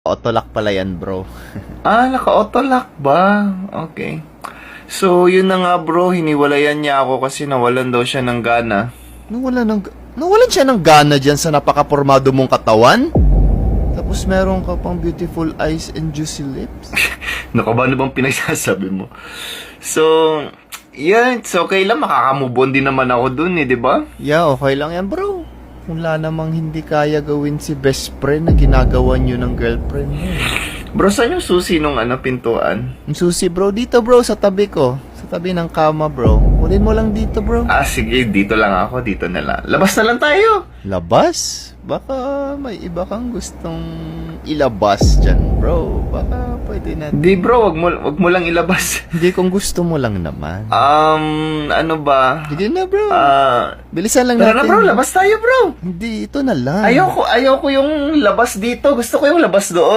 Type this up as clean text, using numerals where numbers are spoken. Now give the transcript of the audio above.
Autolock pala yan, bro. Ah, naka-autolock ba? Okay. So, yun na nga bro, hiniwalayan niya ako kasi nawalan daw siya ng gana. Nawalan siya ng gana dyan sa napakapormado mong katawan? Tapos meron ka pang beautiful eyes and juicy lips? Naku ba, ano bang pinagsasabi mo? So, yeah, it's okay lang. Makakamove on din naman ako dun di ba? Yeah, okay lang yan, bro. Wala namang hindi kaya gawin si best friend na ginagawa niyo ng girlfriend mo. Bro, saan yung susi nung pintuan? Ang susi, bro. Dito, bro, sa tabi ko. Sa tabi ng kama, bro. Kunin mo lang dito, bro. Ah, sige, dito lang ako. Dito na lang. Labas na lang tayo. Labas? Baka may iba kang gustong ilabas dyan, bro. Baka pwede na. Di bro, wag mo lang ilabas. Hindi, kung gusto mo lang naman. Ano ba? Sige na, bro. Bilisan lang Tara natin. na bro, labas tayo bro. Hindi, ito na lang. Ayoko yung labas dito. Gusto ko yung labas doon.